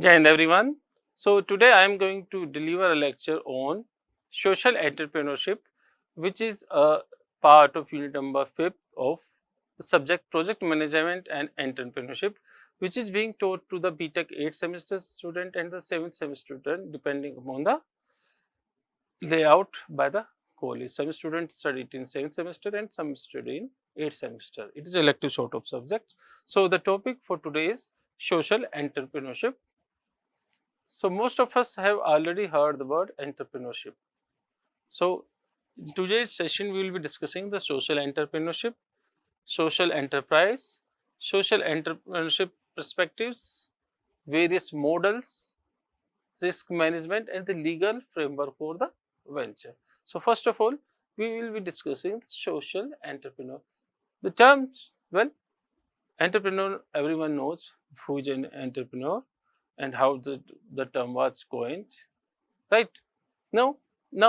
Jai Hind everyone. So today I am going to deliver a lecture on social entrepreneurship, which is a part of unit number 5 of the subject project management and entrepreneurship, which is being taught to the BTech 8th semester student and the 7th semester student depending upon the layout by the college. Some students studied in 7th semester and some study in 8th semester. It is elective sort of subject. So the topic for today is social entrepreneurship. So most of us have already heard the word entrepreneurship. So in today's session, we will be discussing the social entrepreneurship, social enterprise, social entrepreneurship perspectives, various models, risk management and the legal framework for the venture. So first of all, we will be discussing the social entrepreneur. The terms, well, entrepreneur, everyone knows who is an entrepreneur and how the term was coined, right? Now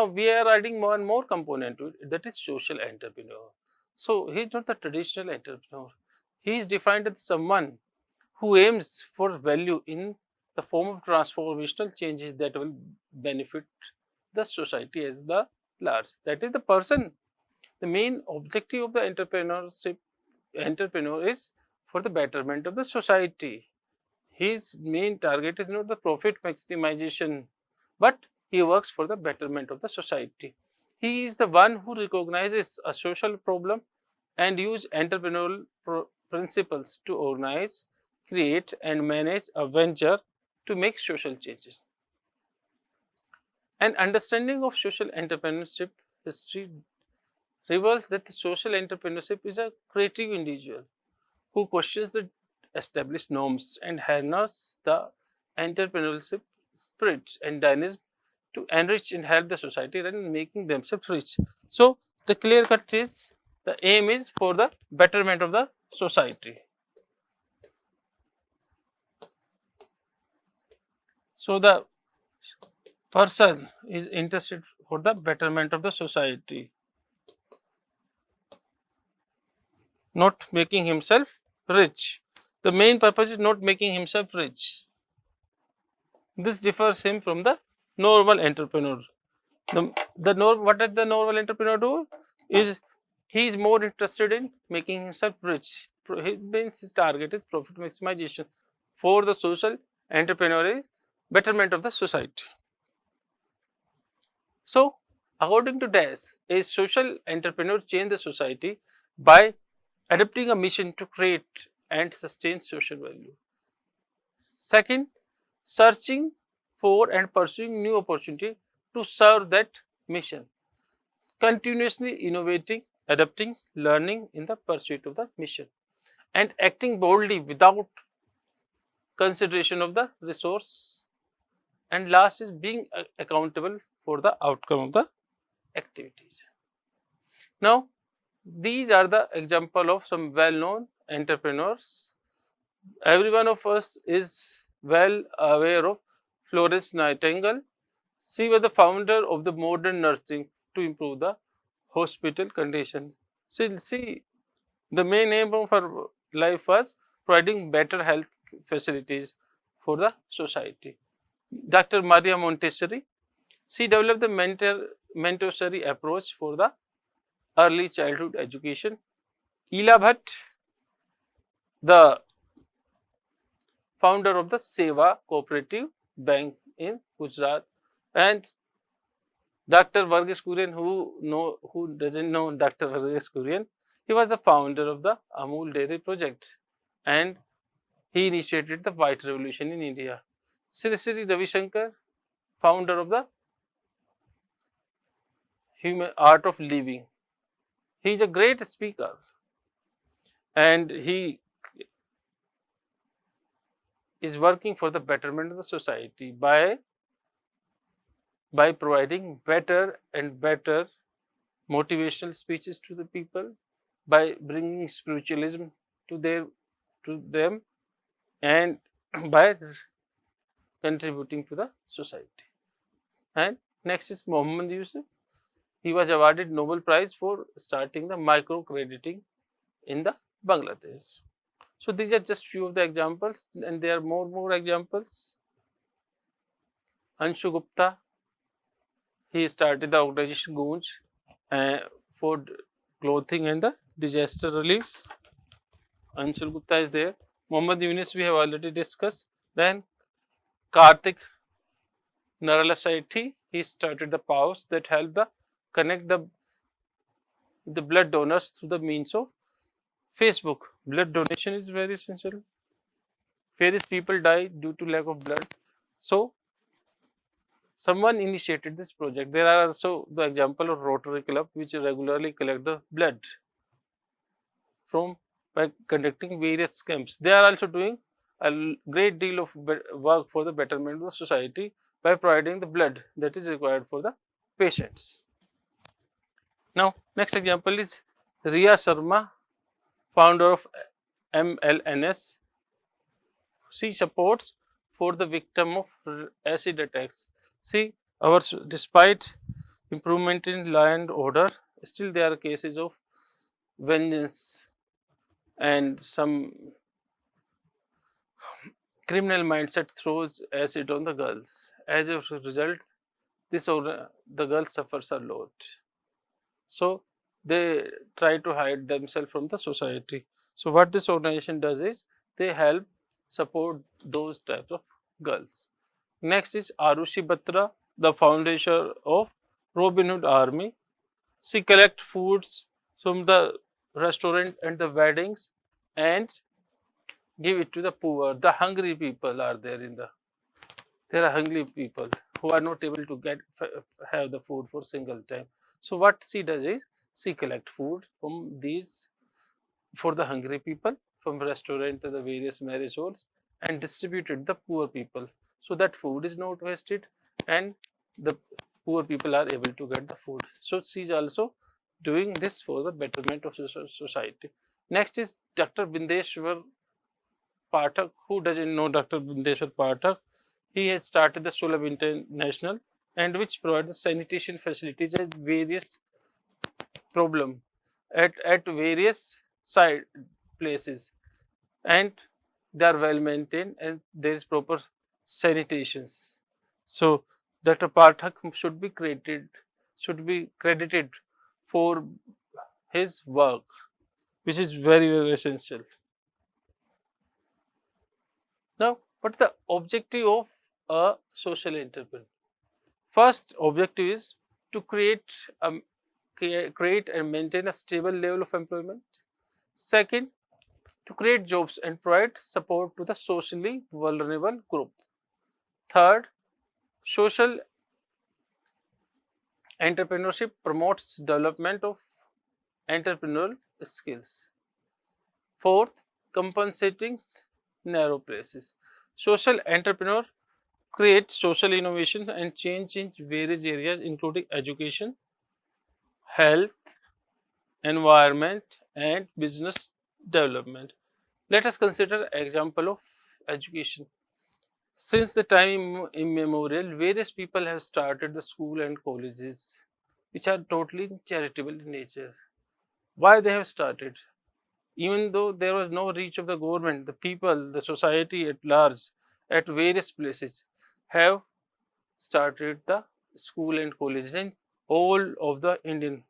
we are adding more and more component to it, that is social entrepreneur. So he is not the traditional entrepreneur. He is defined as someone who aims for value in the form of transformational changes that will benefit the society as the large. That is the person. The main objective of the entrepreneur is for the betterment of the society. His main target is not the profit maximization, but he works for the betterment of the society. He is the one who recognizes a social problem and use entrepreneurial principles to organize, create and manage a venture to make social changes. An understanding of social entrepreneurship history reveals that the social entrepreneurship is a creative individual who questions the established norms and harness the entrepreneurship spirit and dynamism to enrich and help the society rather than making themselves rich. So the clear cut is the aim is for the betterment of the society. So the person is interested for the betterment of the society, not making himself rich. The main purpose is not making himself rich. This differs him from the normal entrepreneur. What does the normal entrepreneur do? Is he is more interested in making himself rich. His target is profit maximization. For the social entrepreneur is betterment of the society. So, according to DAS, a social entrepreneur change the society by adopting a mission to create and sustain social value. Second, searching for and pursuing new opportunity to serve that mission. Continuously innovating, adapting, learning in the pursuit of the mission and acting boldly without consideration of the resource. And last is being accountable for the outcome of the activities. Now, these are the example of some well-known entrepreneurs. Every one of us is well aware of Florence Nightingale. She was the founder of the modern nursing to improve the hospital condition. See, the main aim of her life was providing better health facilities for the society. Dr. Maria Montessori, she developed the Montessori approach for the early childhood education. Ela Bhatt, the founder of the Seva Cooperative Bank in Gujarat, and Dr. Varghese Kurian, who doesn't know Dr. Varghese Kurian, he was the founder of the Amul Dairy Project and he initiated the White Revolution in India. Sri Sri Ravi Shankar, founder of the Human Art of Living. He is a great speaker and he is working for the betterment of the society by providing better and better motivational speeches to the people, by bringing spiritualism to them and by contributing to the society. And next is Mohammad Yusuf. He was awarded Nobel Prize for starting the microcrediting in the Bangladesh. So these are just few of the examples and there are more examples. Anshu Gupta, he started the organization Goonj for clothing and the disaster relief. Anshul Gupta is there. Mohammad Yunus we have already discussed. Then Karthik Naralasaithi, he started the POWs that help the connect the blood donors through the means of Facebook. Blood donation is very essential. Various people die due to lack of blood. So someone initiated this project. There are also the example of Rotary Club which regularly collect the blood from by conducting various camps. They are also doing a great deal of work for the betterment of the society by providing the blood that is required for the patients. Now, next example is Riya Sharma, founder of MLNS. She supports for the victim of acid attacks. See, despite improvement in law and order, still there are cases of vengeance and some criminal mindset throws acid on the girls. As a result, the girl suffers a lot. So they try to hide themselves from the society. So what this organization does is they help support those types of girls. Next is Arushi Batra, the founder of Robin Hood Army. She collects foods from the restaurant and the weddings and give it to the poor. The hungry people are there there are hungry people who are not able to have the food for single time. So what she does is she collect food from these for the hungry people from restaurant to the various marriage halls and distributed the poor people. So that food is not wasted and the poor people are able to get the food. So she is also doing this for the betterment of society. Next is Dr. Bindeshwar Pathak. Who doesn't know Dr. Bindeshwar Pathak? He has started the Sulabh International and which provides the sanitation facilities at various at various side places and they are well maintained and there is proper sanitations. So Dr. Pathak should be credited for his work, which is very, very essential. Now, what is the objective of a social entrepreneur? First objective is to create and maintain a stable level of employment. Second, to create jobs and provide support to the socially vulnerable group. Third, social entrepreneurship promotes development of entrepreneurial skills. Fourth, compensating narrow places. Social entrepreneur creates social innovation and change in various areas including education, health, environment and business development. Let us consider example of education. Since the time immemorial, various people have started the school and colleges which are totally charitable in nature. Why they have started? Even though there was no reach of the government, the people, the society at large, at various places have started the school and colleges in all of the Indian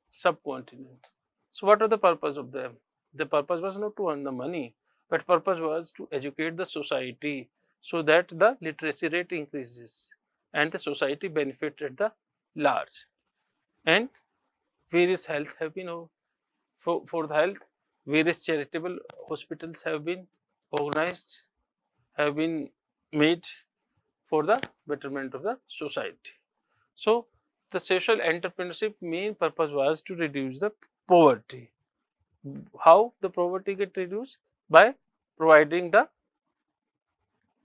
subcontinent. So what was the purpose of them? The purpose was not to earn the money, but purpose was to educate the society so that the literacy rate increases and the society benefit at the large. And various health have been for the health, various charitable hospitals have been organized, have been made for the betterment of the society. So the social entrepreneurship main purpose was to reduce the poverty. How the poverty get reduced? By providing the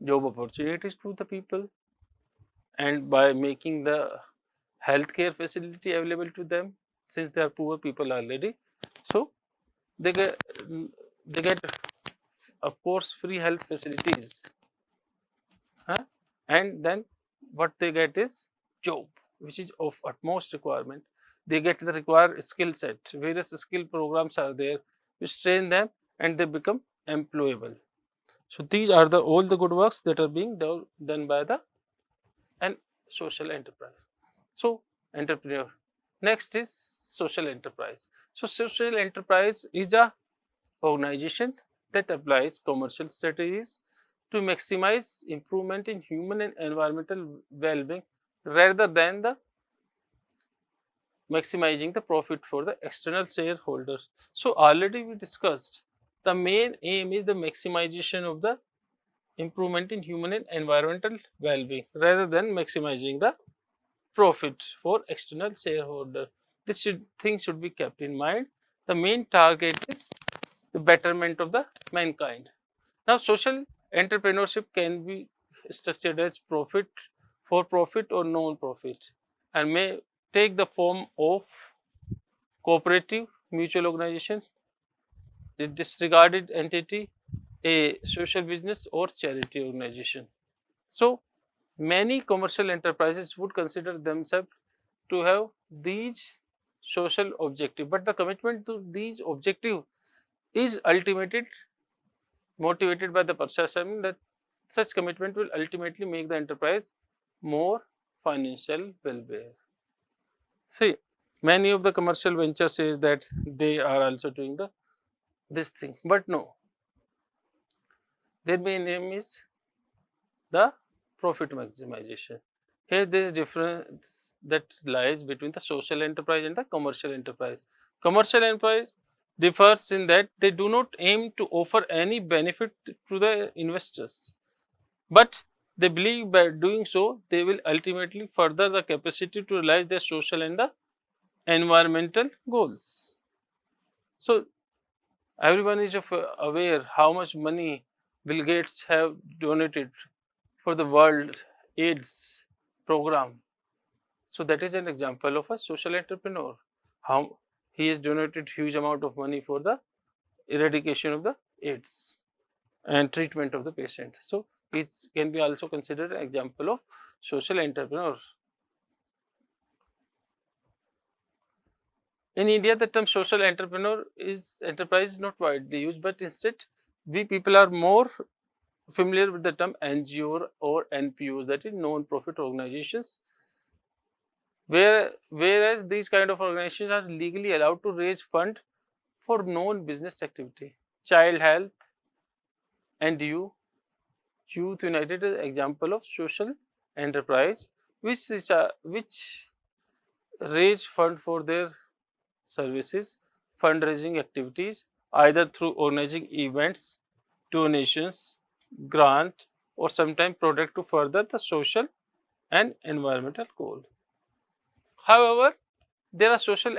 job opportunities to the people and by making the healthcare facility available to them since they are poor people already. So they get of course free health facilities, and then what they get is job which is of utmost requirement. They get the required skill set. Various skill programs are there which train them and they become employable. So these are all the good works that are being done by the and social enterprise. So, entrepreneur. Next is social enterprise. So, social enterprise is a organization that applies commercial strategies to maximize improvement in human and environmental well-being rather than the maximizing the profit for the external shareholders. So, already we discussed the main aim is the maximization of the improvement in human and environmental well-being rather than maximizing the profit for external shareholder. This thing should be kept in mind. The main target is the betterment of the mankind. Now, social entrepreneurship can be structured as profit, for profit or non-profit, and may take the form of cooperative, mutual organization, a disregarded entity, a social business or charity organization. So, many commercial enterprises would consider themselves to have these social objective, but the commitment to these objective is ultimately motivated by the perception that such commitment will ultimately make the enterprise more financial well-being. See, many of the commercial ventures says that they are also doing the this thing, but no, their main aim is the profit maximization. Here there is difference that lies between the social enterprise and the commercial enterprise. Commercial enterprise differs in that they do not aim to offer any benefit to the investors, but they believe by doing so they will ultimately further the capacity to realize their social and the environmental goals. So, everyone is aware how much money Bill Gates have donated for the World AIDS program. So, that is an example of a social entrepreneur. How he has donated huge amount of money for the eradication of the AIDS and treatment of the patient. So, it can be also considered an example of social entrepreneur. In India, the term social entrepreneur is enterprise is not widely used, but instead we people are more familiar with the term NGO or NPOs, that is non-profit organizations, whereas these kind of organizations are legally allowed to raise fund for non-business activity. Child health and Youth United is an example of social enterprise which raise fund for their services, fundraising activities, either through organizing events, donations, grant, or sometimes product to further the social and environmental goal. However, there are social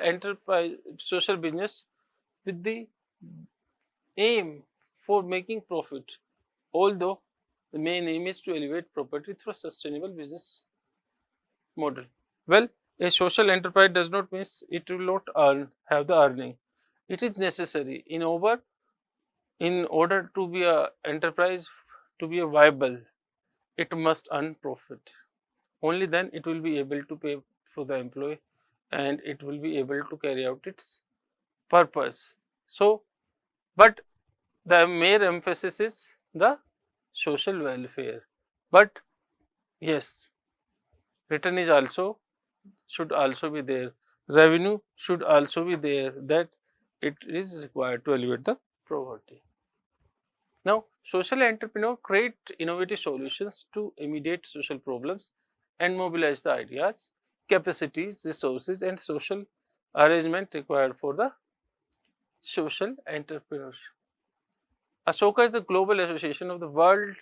business with the aim for making profit, although the main aim is to elevate property through sustainable business model. Well, a social enterprise does not mean it will not have the earning. It is necessary in order to be a enterprise to be a viable, it must earn profit. Only then it will be able to pay for the employee and it will be able to carry out its purpose. So, but the mere emphasis is the social welfare. But yes, return is also should also be there. Revenue should also be there, that it is required to elevate the poverty. Now, social entrepreneur create innovative solutions to immediate social problems and mobilize the ideas, capacities, resources, and social arrangement required for the social entrepreneurs. ASOCA is the global association of the world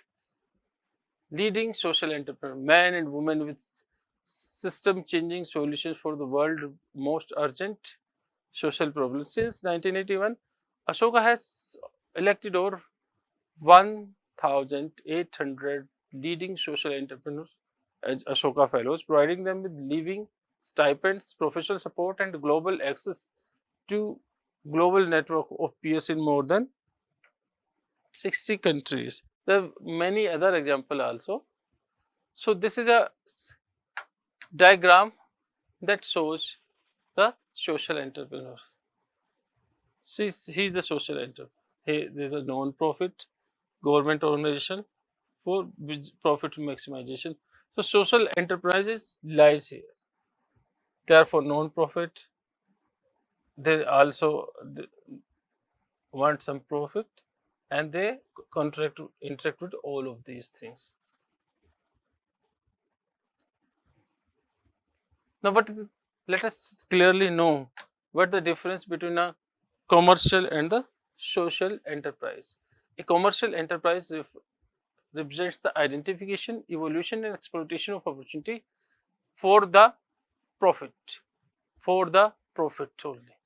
leading social entrepreneur, men and women with system changing solutions for the world most urgent social problems. Since 1981, ASOCA has elected over 1,800 leading social entrepreneurs as ASOCA fellows, providing them with living stipends, professional support, and global access to global network of peers in more than 60 countries. There are many other examples also. So, this is a diagram that shows the social entrepreneur. See, he is the social entrepreneur. There is a non-profit government organization for profit maximization. So social enterprises lies here. They are for non-profit. They also want some profit, and they interact with all of these things. Now, let us clearly know what the difference between a commercial and the social enterprise. A commercial enterprise represents the identification, evolution, and exploitation of opportunity for the profit, for the profit only.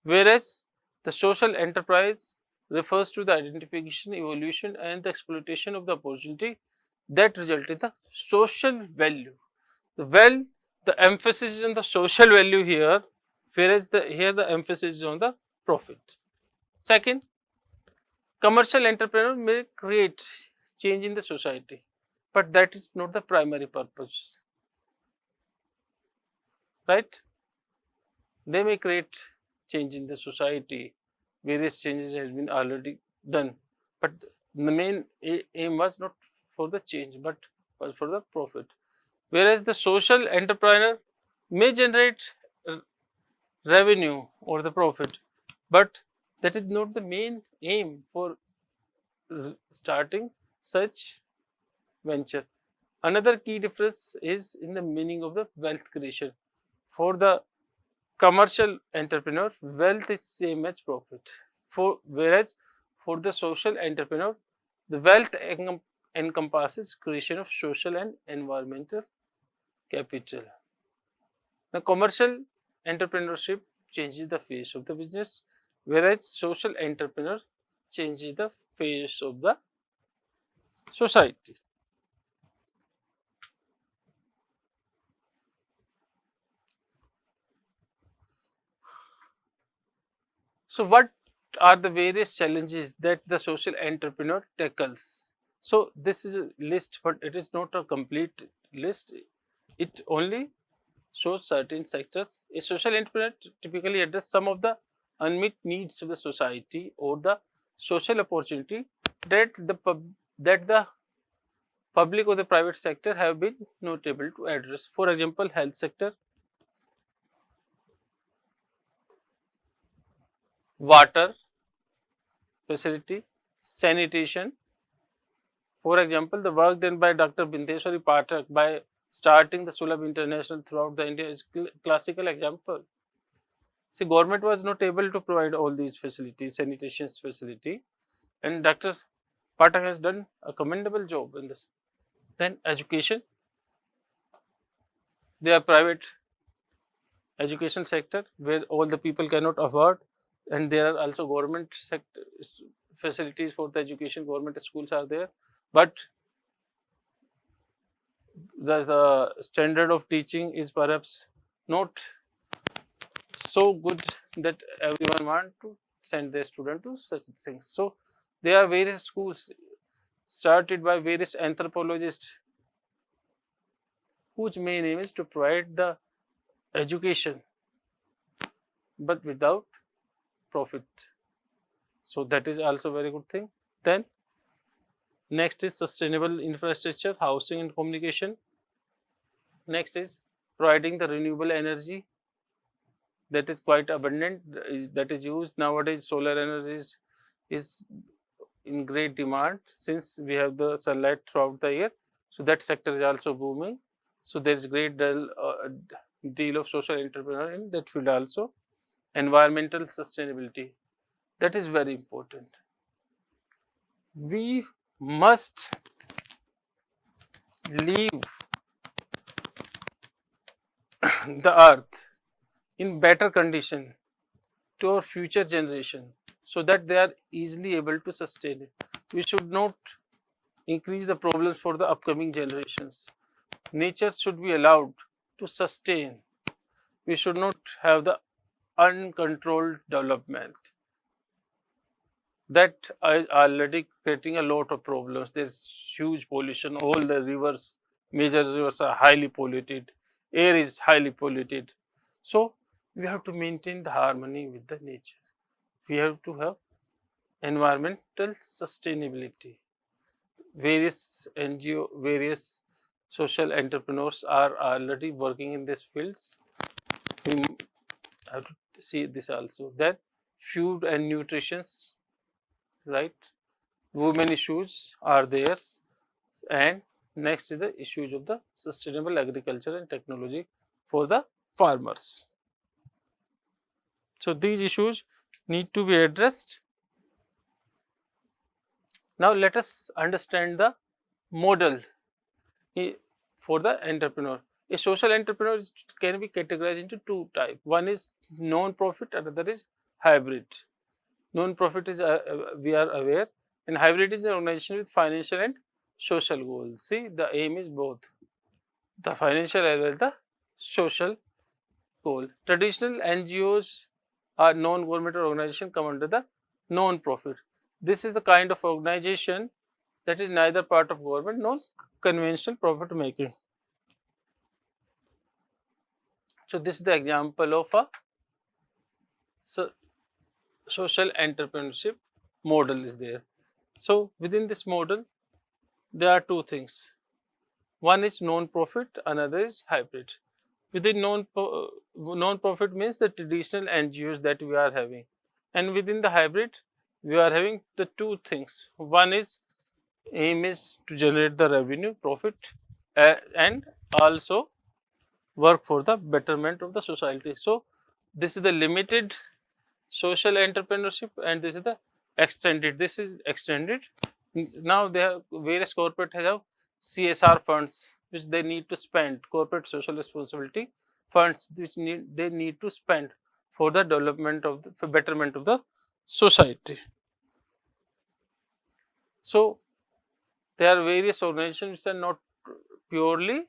Whereas the social enterprise refers to the identification, evolution, and the exploitation of the opportunity that result in the social value. Well, the emphasis is on the social value here, whereas here the emphasis is on the profit. Second, commercial entrepreneur may create change in the society, but that is not the primary purpose, right? They may create change in the society. Various changes has been already done, but the main aim was not for the change, but was for the profit. Whereas the social entrepreneur may generate uh, revenue or the profit, but that is not the main aim for starting such venture. Another key difference is in the meaning of the wealth creation. For the commercial entrepreneur, wealth is same as profit. Whereas for the social entrepreneur, the wealth encompasses creation of social and environmental capital. The commercial entrepreneurship changes the face of the business, whereas social entrepreneur changes the face of the society. So, what are the various challenges that the social entrepreneur tackles? So, this is a list, but it is not a complete list. It only shows certain sectors. A social entrepreneur typically addresses some of the unmet needs of the society or the social opportunity that the public or the private sector have been not able to address. For example, health sector, water facility, sanitation. For example, the work done by Dr. Bindeshwari Pathak by starting the Sulabh International throughout the India is classical example. See, government was not able to provide all these facilities, sanitation facility, and Dr. Pathak has done a commendable job in this. Then education, they are private education sector where all the people cannot afford, and there are also government sector facilities for the education. Government schools are there, but the standard of teaching is perhaps not so good that everyone want to send their student to such things. So there are various schools started by various anthropologists whose main aim is to provide the education but without profit. So that is also a very good thing. Then next is sustainable infrastructure, housing and communication. Next is providing the renewable energy that is quite abundant, that is used nowadays. Solar energy is in great demand since we have the sunlight throughout the year. So that sector is also booming. So there is great deal of social entrepreneur in that field also. Environmental sustainability, that is very important. We must leave the earth in better condition to our future generation so that they are easily able to sustain it. We should not increase the problems for the upcoming generations. Nature should be allowed to sustain. We should not have the uncontrolled development that is already creating a lot of problems. There's huge pollution. All the rivers, major rivers are highly polluted. Air is highly polluted. So we have to maintain the harmony with the nature. We have to have environmental sustainability. Various NGO, various social entrepreneurs are already working in these fields. We have to see this also. Then food and nutrition, right? Women issues are there, and next is the issues of the sustainable agriculture and technology for the farmers. So these issues need to be addressed. Now let us understand the model for the entrepreneur. A social entrepreneur can be categorized into two types. One is non-profit, another is hybrid. Non-profit is we are aware, and hybrid is an organization with financial and social goals. See, the aim is both the financial as well as the social goal. Traditional NGOs are non-governmental organization come under the non-profit. This is the kind of organization that is neither part of government nor conventional profit making. So this is the example of a social entrepreneurship model is there. So within this model, there are two things. One is non-profit, another is hybrid. Within non-profit means the traditional NGOs that we are having, and within the hybrid, we are having the two things. One is aim is to generate the revenue, profit, and also work for the betterment of the society. So this is the limited social entrepreneurship, and this is the extended. This is extended. Now they have various corporate have CSR funds which they need to spend, corporate social responsibility funds which they need to spend for the development of the for betterment of the society. So there are various organizations which are not purely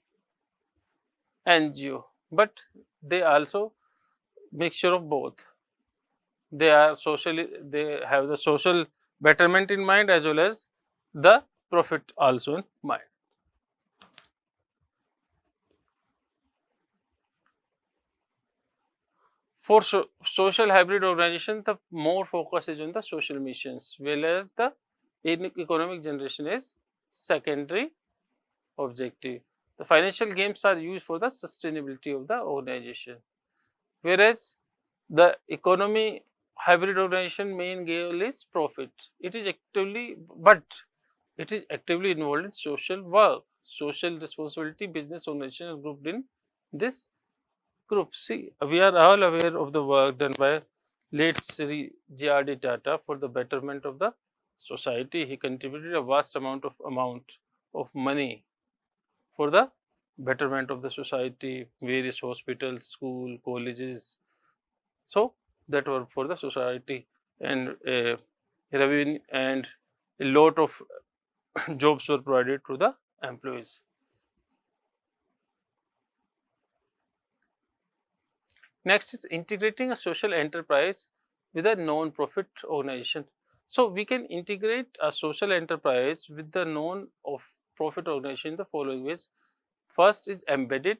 NGO, but they also mixture of both. They are socially, they have the social betterment in mind as well as the profit also in mind. For social hybrid organization, the more focus is on the social missions, whereas the economic generation is secondary objective. The financial gains are used for the sustainability of the organization, whereas the economy hybrid organization main goal is profit. It is actively, but it is actively involved in social work, social responsibility. Business organization are grouped in this group. See, we are all aware of the work done by late Sri J.R.D. Tata for the betterment of the society. He contributed a vast amount of money for the betterment of the society, various hospitals, school, colleges. So that were for the society, and revenue and a lot of jobs were provided to the employees. Next is integrating a social enterprise with a non-profit organization. So we can integrate a social enterprise with the non-profit organization in the following ways. First is embedded,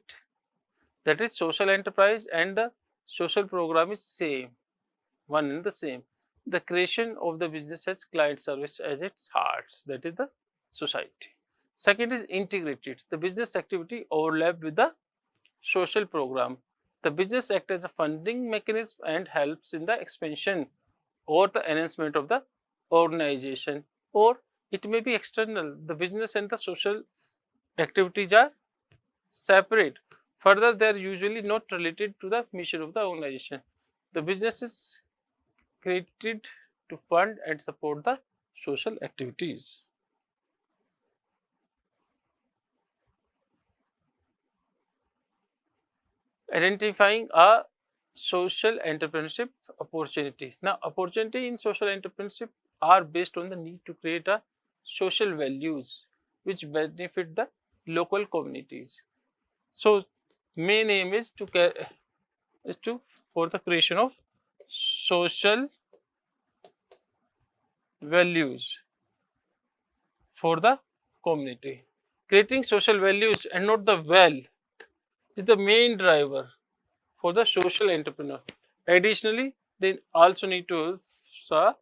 that is social enterprise and the social program is same, one and the same. The creation of the business has client service as its heart, that is the society. Second is integrated, the business activity overlap with the social program. The business acts as a funding mechanism and helps in the expansion or the enhancement of the organization, or it may be external. The business and the social activities are separate. Further, they are usually not related to the mission of the organization. The business is created to fund and support the social activities. Identifying a social entrepreneurship opportunity. Now, opportunity in social entrepreneurship are based on the need to create a social values which benefit the local communities. So, main aim is to for the creation of social values for the community. Creating social values and not the well is the main driver for the social entrepreneur. Additionally, they also need to have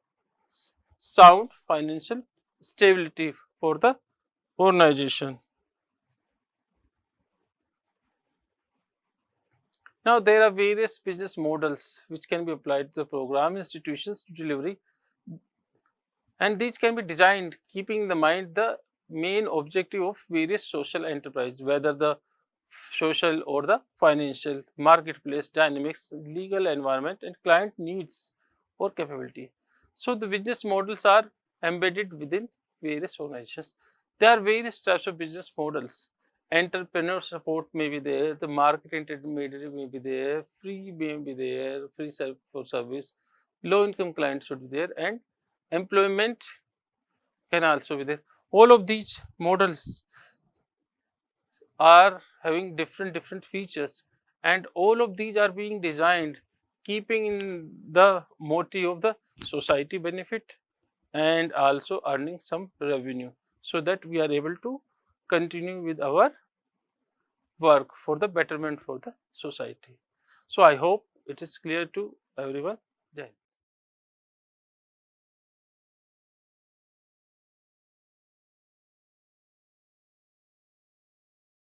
sound financial stability for the organization. Now, there are various business models which can be applied to the program institutions to delivery, and these can be designed keeping in the mind the main objective of various social enterprise, whether the social or the financial, marketplace dynamics, legal environment, and client needs or capability. So the business models are embedded within various organizations. There are various types of business models. Entrepreneur support may be there, the market intermediary may be there, free may be there, free for service, low income clients should be there, and employment can also be there. All of these models are having different features, and all of these are being designed keeping in the motive of the society benefit and also earning some revenue, so that we are able to continue with our work for the betterment for the society. So I hope it is clear to everyone. Jai Hind.